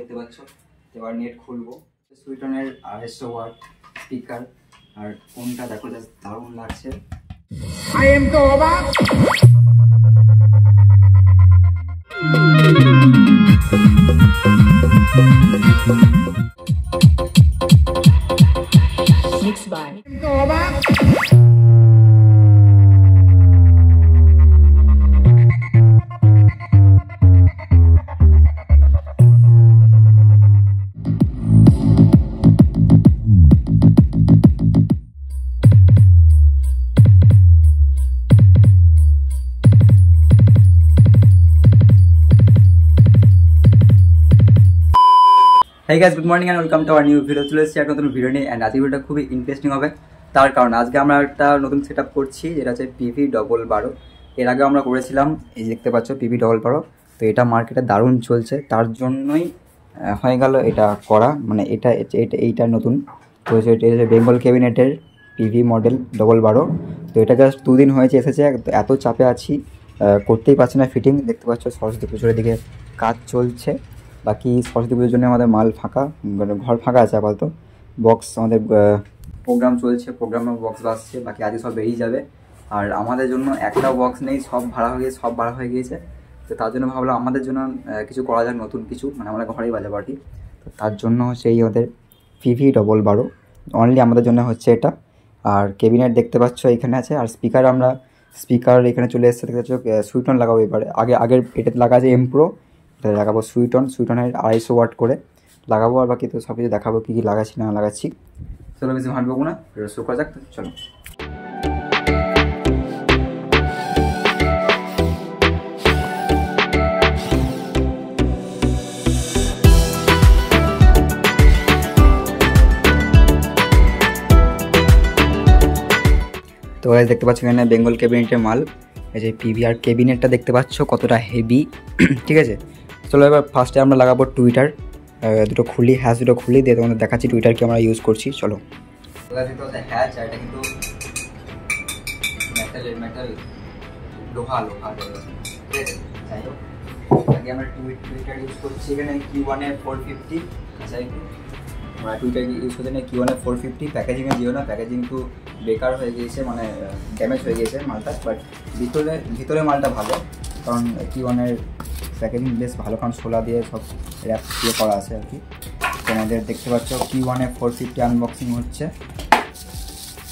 দেখতে পাচ্ছ। এবার নেট খুলবো। সুইটনের 250 ওয়াট স্পিকার, আর কোনটা দেখো জাস্ট দারুণ লাগছে। আই এম তো অবাক। Mixed by Hey guys, good morning and welcome to our new video. চলে এসেছি একটা নতুন ভিডিও নিয়ে। এন্ড আজকের ভিডিওটা খুবই ইন্টারেস্টিং হবে, তার কারণ আজকে আমরা একটা নতুন সেট আপ করছি, যেটা হচ্ছে PV12। এর আগে আমরা করেছিলাম, এই দেখতে পাচ্ছ PV12। তো এটা মার্কেটে দারুণ চলছে, তার জন্যই হয়ে গেল এটা করা, মানে এইটা নতুন। তো এটা বেঙ্গল ক্যাবিনেটের PV মডেল 12। তো এটা জাস্ট 2 দিন হয়েছে এসেছে, এত চাপে আছি করতেই পারছি না ফিটিং। দেখতে পাচ্ছ সরস্বতী পুজোর দিকে কাজ চলছে, বাকি সরস্বতী পুজোর জন্য আমাদের মাল ফাঁকা, ঘর ফাঁকা আছে আপাতত। বক্স আমাদের প্রোগ্রাম চলছে, প্রোগ্রামে বক্স বাজছে, বাকি আজকে সব বেরিয়ে যাবে। আর আমাদের জন্য একটাও বক্স নেই, সব ভাড়া হয়ে গিয়েছে। তো তার জন্য ভাবলাম আমাদের জন্য কিছু করা যাক, নতুন কিছু, মানে আমরা ঘরেই বাজাবো আর কি। তো তার জন্য হচ্ছে এই ওদের PV12 অনলি আমাদের জন্য হচ্ছে এটা। আর ক্যাবিনেট দেখতে পাচ্ছ এখানে আছে, আর স্পিকার এখানে চলে এসেছে, দেখতে পাচ্ছ। সুইটন লাগাবো এবারে, আগের এটাতে লাগা আছে এমপ্রো, এটা লাগাবো সুইটনের 250 ওয়াট করে লাগাবো। আর বাকি তো সব কিছু দেখাবো কী কী লাগাচ্ছি না লাগাচ্ছি। চলো বেশি ভাঁটবো না, শুরু করা যাক। চলো তো গাইস দেখতে পাচ্ছ এখানে বেঙ্গল ক্যাবিনেটের মাল, এই যে PV। আর ক্যাবিনেটটা দেখতে পাচ্ছ কতটা হেভি, ঠিক আছে। চলো এবার ফার্স্টে আমরা লাগাবো টুইটার। দুটো খুলি, হ্যাচ দুটো খুলি দিয়ে তোমাদের দেখাচ্ছি টুইটার কি আমরা ইউজ করছি। চলো হ্যাচ, এটা কিন্তু মেটাল লোহা, ঠিক আছে। যাই হোক, আগে আমরা টুইটার ইউজ করছি এখানে Q1 এর 450। যাই হোক, আমরা টুইটার ইউজ করছি না Q1 এর 450। প্যাকেজিংয়ে দিও না, প্যাকেজিং তো বেকার হয়ে গিয়েছে, মানে ড্যামেজ হয়ে গিয়েছে মালটা। বাট ভিতরে মালটা ভালো, কারণ Q1 এর প্যাকেজিং বেশ ভালো, কারণ সোলা দিয়ে সব র্যাপ দিয়ে করা আছে আর কি। তোমাদের দেখতে পাচ্ছ Q1 এর 450 আনবক্সিং হচ্ছে,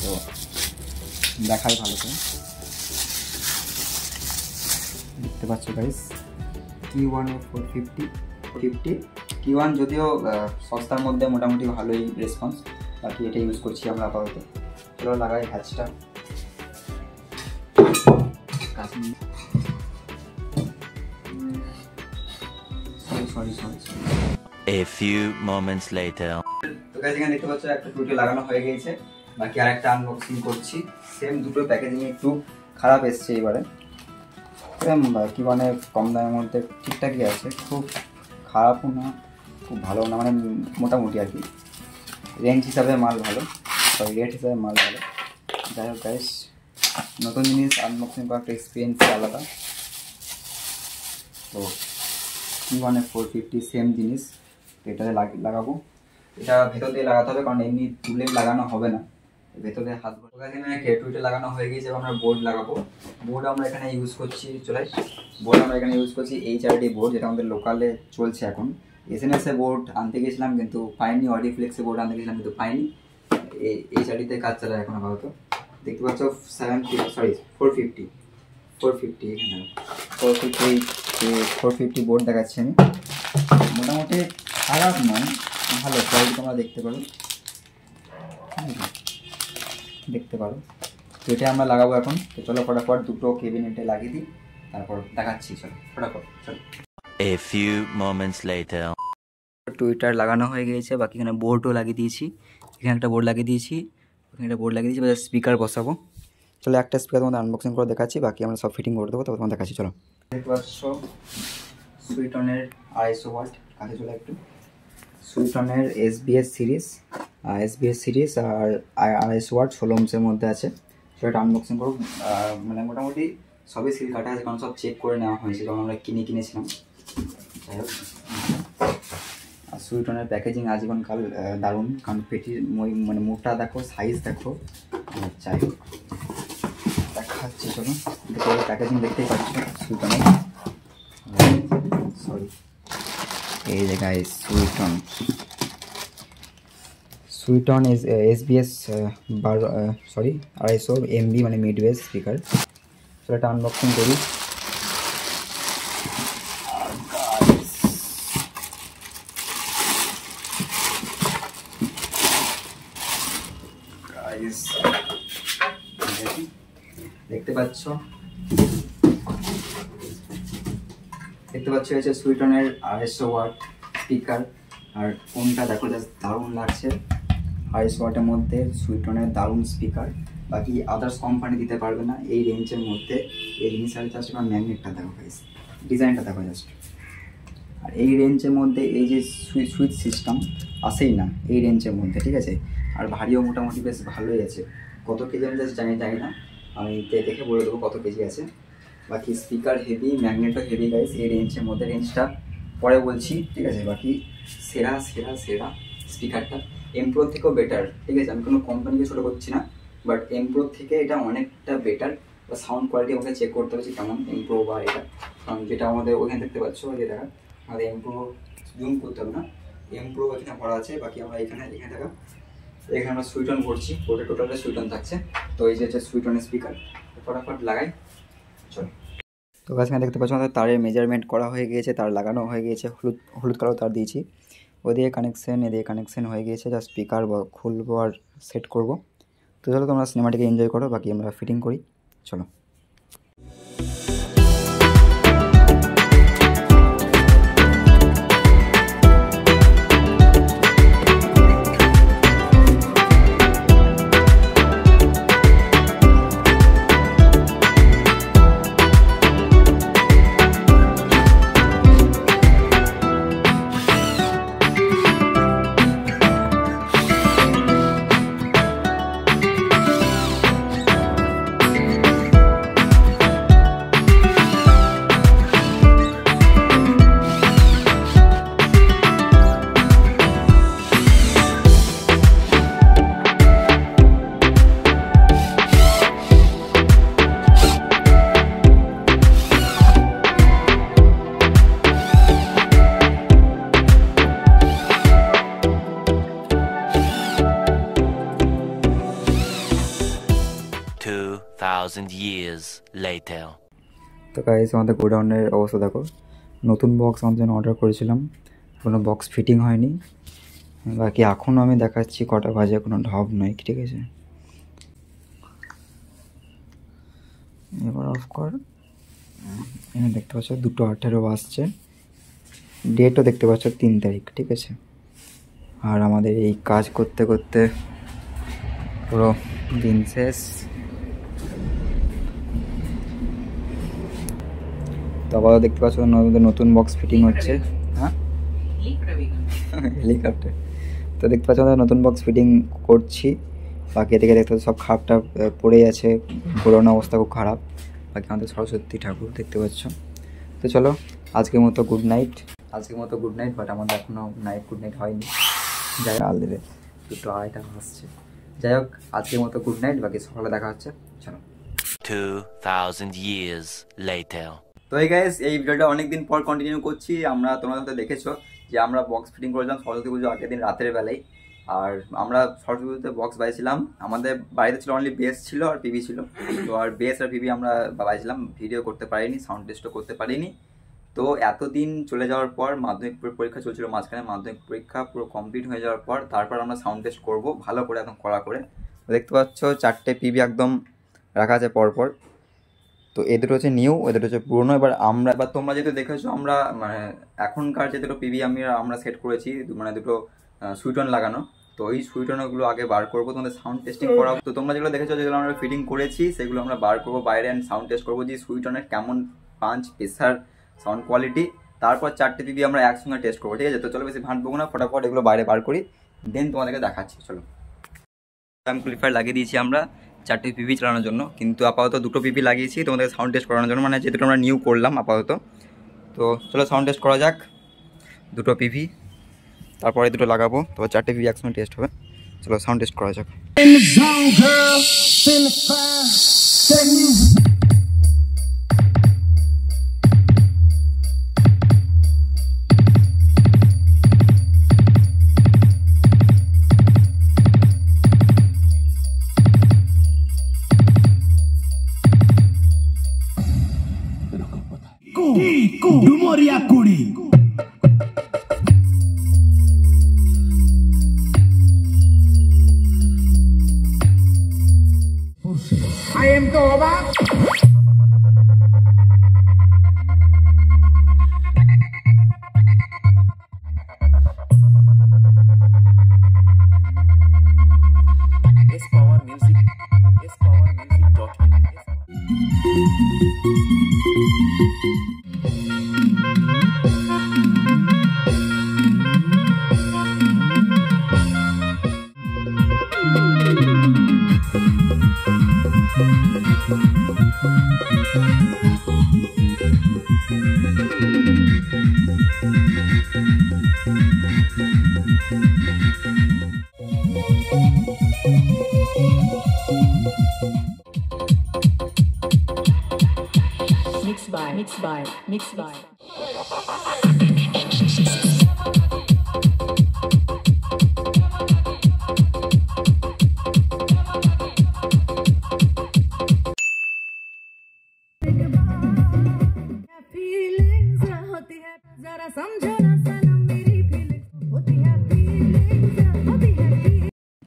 তো দেখাই ভালো করে। দেখতে পাচ্ছ গাইস Q1 এর 450 Q1 যদিও সস্তার মধ্যে মোটামুটি ভালোই রেসপন্স, বাকি এটা ইউজ করছি আমরা আপাতত। চলো লাগাই হ্যাচটা। Sorry A few moments later. তো গাইস এখানে দেখতে পাচ্ছ একটা টুইটার লাগানো হয়ে গিয়েছে, বাকি আরেকটা আনবক্সিং করছি। সেম দুটো প্যাকেজিং একটু খারাপ এসছে এবারে, কি মানে কম দামের মধ্যে ঠিকঠাকই আছে, খুব খারাপও না খুব ভালো না, মানে মোটামুটি আর কি। রেঞ্জ হিসাবে মাল ভালো, রেট হিসাবে মাল ভালো। যাই হোক গাইস, নতুন জিনিস আনবক্সিং করার একটা এক্সপিরিয়েন্স আলাদা। তো Q1 এর 450 সেম জিনিস, এটাতে লাগাবো। এটা ভেতর দিয়ে লাগাতে হবে, কারণ এমনি তুলে লাগানো হবে না, ভেতরে হাত টুইটে লাগানো হয়ে গিয়েছে। আমরা বোর্ড লাগাবো। বোর্ড আমরা এখানে ইউজ করছি, HRD বোর্ড, যেটা আমাদের লোকালে চলছে এখন। SNS এ বোর্ড আনতে গেছিলাম কিন্তু পাইনি, অডিফ্লেক্সে বোর্ড আনতে গেছিলাম কিন্তু পাইনি। HRDতে কাজ চালায় এখন আপাতত। দেখতে পাচ্ছ 450 এখানে 450 বোর্ড দেখাচ্ছি আমি। মোটামুটি খারাপ নয়, ভালো কোয়ালিটি, তোমরা দেখতে পারো। তো এটা আমরা লাগাবো এখন। তো চলো ফটাফট দুটো ক্যাবিনেটে লাগিয়ে দিই, তারপর দেখাচ্ছি। চলো ফটাফট চলো। A few moments later. Twitter লাগানো হয়ে গিয়েছে, বাকি এখানে বোর্ডও লাগিয়ে দিয়েছি। এখানে একটা বোর্ড লাগিয়ে দিয়েছি, স্পিকার বসাবো। চলো একটা স্পিকার তোমাদের আনবক্সিং করে দেখাচ্ছি, বাকি আমরা সব ফিটিং করে দেবো, তারপর তোমাদের দেখাচ্ছি। চলো দেখতে পাচ্ছ সুইটনের 250 ওয়াট, কাছে চলো একটু। সুইটনের SBS সিরিজ আর 250 ওয়াট 16 ohms মধ্যে আছে। সেটা আনবক্সিং করব। মানে মোটামুটি সবই সিল কাটা আছে, কারণ সব চেক করে নেওয়া হয়েছে, কারণ আমরা কিনেছিলাম। যাই হোক, সুইটনের প্যাকেজিং আজীবনকাল দারুণ, কারণ পেটির মানে মোটা দেখো, সাইজ দেখো। যাই হোক দেখাচ্ছি, চলো দেখো প্যাকেজিং দেখতেই পাচ্ছ সুইটনের। সরি, এই যে গাইস সুইটন ইজ SBS 250 MB মানে মিড বেস স্পিকার। চলো এটা আনবক্সিং করি। দেখতে পাচ্ছ হচ্ছে সুইটনের 250 ওয়াট স্পিকার। আর ফোনটা দেখো জাস্ট দারুণ লাগছে, 250 ওয়াটের মধ্যে সুইটনের দারুণ স্পিকার। বাকি আদার্স কোম্পানি দিতে পারবে না এই রেঞ্জের মধ্যে। এই জিনিসটা জাস্ট আমার ম্যাগনেটটা দেখো গাইস, ডিজাইনটা দেখো জাস্ট। আর এই রেঞ্জের মধ্যে এই যে সুইচ সিস্টেম আসেই না এই রেঞ্জের মধ্যে, ঠিক আছে। আর ভারীও মোটামুটি বেশ ভালোই আছে। কত কেজি আমি জাস্ট জানি না, আমি দেখে বলে দেবো কত কেজি আছে। বাকি স্পিকার হেভি, ম্যাগনেটও হেভি গাইস এই রেঞ্জের মধ্যে। রেঞ্জটা পরে বলছি, ঠিক আছে। বাকি সেরা সেরা সেরা স্পিকারটা এম প্রোর থেকেও বেটার, ঠিক আছে। আমি কোনো কোম্পানিকে ছোটো করছি না, বাট এম প্রোর থেকে এটা অনেকটা বেটার। বা সাউন্ড কোয়ালিটি আমাকে চেক করতে হচ্ছে কেমন এম প্রো বা এটা, কারণ যেটা আমাদের ওখানে দেখতে পাচ্ছ যে দেখা আমাদের এম প্রো জুম করতে হবে না, এম প্রো এখানে ভরা আছে। বাকি আমরা এখানে দেখা এখানে আমরা সুইটন ভরছি, ওটা টোটালটা সুইটন থাকছে। তো এই যে হচ্ছে সুইটনের স্পিকার, ফটাফট লাগাই চলো। তো গাছখানে দেখতে পাচ্ছ আমাদের তারের মেজারমেন্ট করা হয়ে গিয়েছে, তার লাগানো হয়ে গিয়েছে, হলুদ কালার তার দিয়েছি। ওদিকে কানেকশন, এদিকে কানেকশন হয়ে গিয়েছে, জাস্ট স্পিকার খুলবো আর সেট করব। তো চলো তোমরা সিনেমাটিকে এনজয় করো, বাকি আমরা ফিটিং করি চলো। 2,000 years later. তো গাইস আমাদের গোডাউনের অবস্থা দেখো, নতুন বক্স আমাদের জন্য অর্ডার করেছিলাম, কোনো বক্স ফিটিং হয়নি। বাকি এখনও আমি দেখাচ্ছি কটা বাজে, কোনো ঢব নয়, ঠিক আছে। এবার অফ কর। এখানে দেখতে পাচ্ছ 2:18 আসছে, ডেটও দেখতে পাচ্ছ 3 তারিখ, ঠিক আছে। আর আমাদের এই কাজ করতে করতে পুরো দিন শেষ। তো আবার দেখতে পাচ্ছ আমাদের নতুন বক্স ফিটিং হচ্ছে। হ্যাঁ, হেলিকপ্টার। তো দেখতে পাচ্ছ আমাদের নতুন বক্স ফিটিং করছি। বাকি এদিকে দেখতে পাচ্ছ সব খাপটা পড়ে আছে, পুরোনো অবস্থা খুব খারাপ। বাকি আমাদের সরস্বতী ঠাকুর দেখতে পাচ্ছ। তো চলো আজকের মতো গুড নাইট, বাট আমাদের এখনও গুড নাইট হয়নি। যাই আল দেবে 2:30 আসছে। যাই হোক আজকের মতো গুড নাইট, বাকি সকালে দেখা হচ্ছে চলো। 2,000 years later. তো এই গাইস এই ভিডিওটা অনেকদিন পর কন্টিনিউ করছি। আমরা তোমরা হয়তো দেখেছো যে আমরা বক্স ফিটিং করেছিলাম সরস্বতী পুজো আগের দিন রাতের বেলায়। আর আমরা সরস্বতী পুজোতে বক্স বাজিয়েছিলাম, আমাদের বাড়িতে ছিল অনলি বেস ছিল আর পিবি ছিল। তো আর বেস আর পিবি আমরা বাজিয়েছিলাম, ভিডিও করতে পারিনি, সাউন্ড টেস্টও করতে পারিনি। তো এতদিন চলে যাওয়ার পর মাধ্যমিক পরীক্ষা চলছিল মাঝখানে, মাধ্যমিক পরীক্ষা পুরো কমপ্লিট হয়ে যাওয়ার পর তারপর আমরা সাউন্ড টেস্ট করবো ভালো করে, একদম কড়া করে। দেখতে পাচ্ছ 4টে পিবি একদম রাখা আছে পরপর। তো এ দুটো হচ্ছে নিউ, এ দুটো হচ্ছে পুরোনো। এবার তোমরা যেহেতু দেখেছো আমরা মানে এখনকার যে দুটো পিবি আমরা সেট করেছি, মানে দুটো সুইটন লাগানো। তো এই সুইটনগুলো আগে বার করবো, তোমাদের সাউন্ড টেস্টিং করাবো। তো তোমরা যেগুলো দেখেছো, যেগুলো আমরা ফিটিং করেছি সেগুলো আমরা বার করবো বাইরে, অ্যান্ড সাউন্ড টেস্ট করবো যে সুইটনের কেমন পাঞ্চ, প্রেসার, সাউন্ড কোয়ালিটি। তারপর 4টে পিবি আমরা একসঙ্গে টেস্ট করবো, ঠিক আছে। তো চলো বেশি ভাঁটবো না, ফটাফট এগুলো বাইরে বার করি, দেন তোমাদেরকে দেখাচ্ছি চলো। অ্যাম্পলিফায়ার লাগিয়ে দিয়েছি আমরা 4টে পিবি চালানোর জন্য, কিন্তু আপাতত 2টো পিবি লাগিয়েছি তোমাদের সাউন্ড টেস্ট করানোর জন্য, মানে যেহেতু আমরা নিউ করলাম আপাতত। তো চলো সাউন্ড টেস্ট করা যাক। 2টো পিবি তারপরে দুটো লাগাবো, তারপর 4টে পিভি একসঙ্গে টেস্ট হবে। চলো সাউন্ড টেস্ট করা যাক। Dumoria Kuri. I am Toba. Mixed by.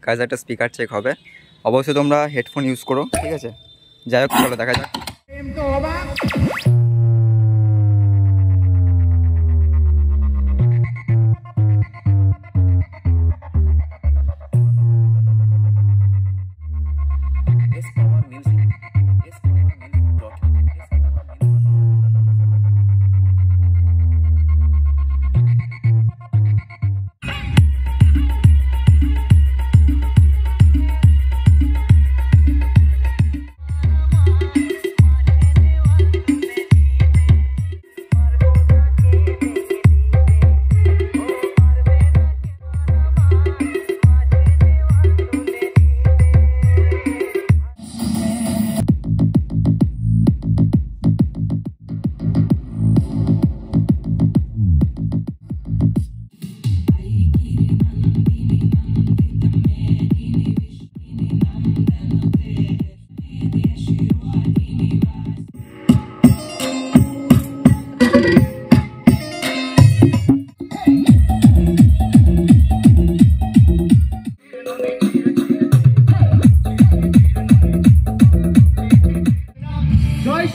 Guys একটা স্পিকার চেক হবে, অবশ্যই তোমরা হেডফোন ইউজ করো, ঠিক আছে? যাই হোক চলো দেখা যাক।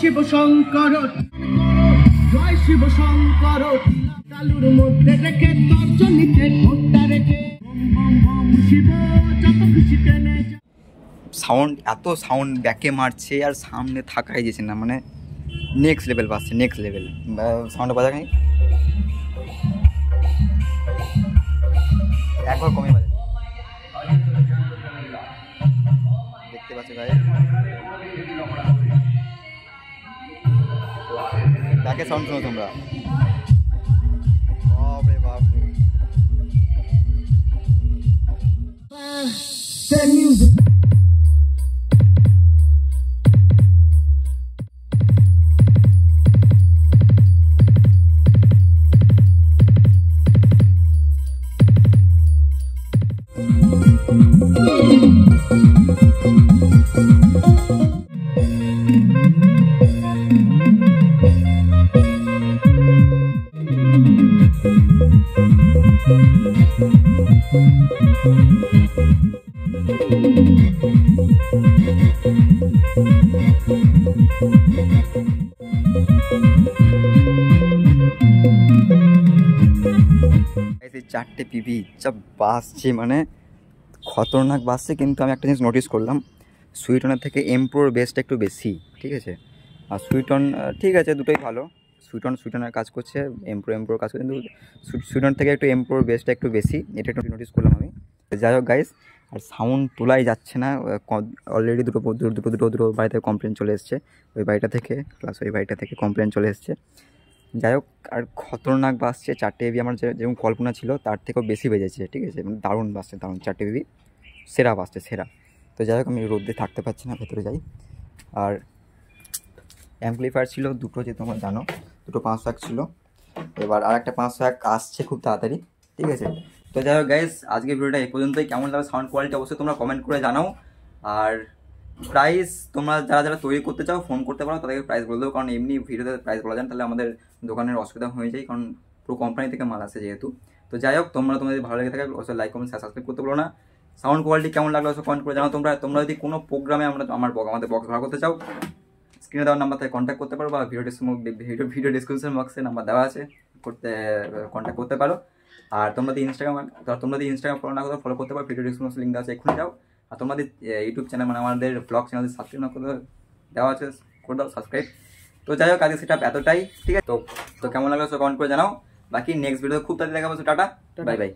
শিব শঙ্কর জয় শিব শঙ্কর কালুর মধ্যে রেখে তর্জনীতে ভোটটা রেখে শিব যত খুশি টেনে। সাউন্ড এত সাউন্ড ব্যাকে মারছে আর সামনে থাকাই যাচ্ছে না, মানে নেক্সট লেভেল বাজছে, নেক্সট লেভেল সাউন্ডে বাজা খাই একবার কমে বাজে। দেখতে পাচ্ছ ভাই ব্যাকে সাউন্ড শোনো তোমরা, বাপরে বাপ। চারটে পিভি যা বাসছে মানে খতরনাক বাসছে, কিন্তু আমি একটা জিনিস নোটিস করলাম, সুইটনের থেকে এমপ্রোর বেসটা একটু বেশি, ঠিক আছে? আর সুইটন ঠিক আছে, দুটোই ভালো, সুইটনের কাজ করছে, এমপ্রোর কাজ করছে, কিন্তু সুইটন থেকে একটু এমপ্রোর বেসটা একটু বেশি, এটা একটু নোটিস করলাম আমি। যাই হোক গাইস, আর সাউন্ড তোলাই যাচ্ছে না, অলরেডি দুটো বাড়ি থেকে কমপ্লেন চলে এসছে, ওই বাড়িটা থেকে প্লাস ওই বাড়িটা থেকে কমপ্লেন চলে এসছে। যাই হোক, আর খতরনাক বাসছে 4টে বেবি। আমার যেরকম কল্পনা ছিল তার থেকেও বেশি বেজেছে, ঠিক আছে, মানে দারুণ বাসছে, দারুণ। 4টে বেবি সেরা বাসছে, সেরা। তো যাই হোক, আমি রোদে থাকতে পারছি না, ভেতরে যাই। আর অ্যাম্পলিফায়ার ছিল দুটো, যে তোমরা জানো, দুটো 501 ছিল। এবার আর একটা 501 আসছে খুব তাড়াতাড়ি, ঠিক আছে। তো যাই হোক গাইস, আজকে ভিডিওটা এই পর্যন্তই। কেমন লাগবে সাউন্ড কোয়ালিটি অবশ্যই তোমরা কমেন্ট করে জানাও। আর প্রাইস তোমরা যারা যারা তৈরি করতে চাও ফোন করতে পারো, তাদেরকে প্রাইস বলে দেবো, কারণ এমনি ভিডিওতে প্রাইস বলা যায় তাহলে আমাদের দোকানের অসুবিধা হয়ে যায়, কারণ পুরো কোম্পানি থেকে মাল আসে যেহেতু। তো যাই হোক, তোমাদের ভালো লেগে থাকে অবশ্যই লাইক কমেন্ট সাবস্ক্রাইব করতে পারো না। সাউন্ড কোয়ালিটি কেমন লাগলো অবশ্যই কমেন্ট করে জানাও। তোমরা যদি কোনো প্রোগ্রামে আমাদের বক্স ভাড়া করতে চাও, স্ক্রিনে দেওয়ার নাম্বার থেকে কন্ট্যাক্ট করতে পারো, বা ভিডিও ডিসক্রিপশন বক্সে নাম্বার দেওয়া আছে, কন্ট্যাক্ট করতে পারো। আর তোমরা যদি ইনস্টাগ্রাম ফলো না করো, ফলো করতে পারো, ভিডিও ডিসক্রিপশন লিঙ্ক দেওয়া আছে, এক্ষুনি যাও। আর তোমাদের ইউটিউব চ্যানেল, মানে আমাদের ব্লগ চ্যানেল সাবস্ক্রাইব না করে দেওয়া আছে, করে দাও সাবস্ক্রাইব। তো যাই হোক, আজকে সেটা এতটাই, ঠিক আছে। তো কেমন লাগলো কমেন্ট করে জানাও। বাকি নেক্সট ভিডিও খুব তাড়াতাড়ি দেখাবো। Tata, bye bye.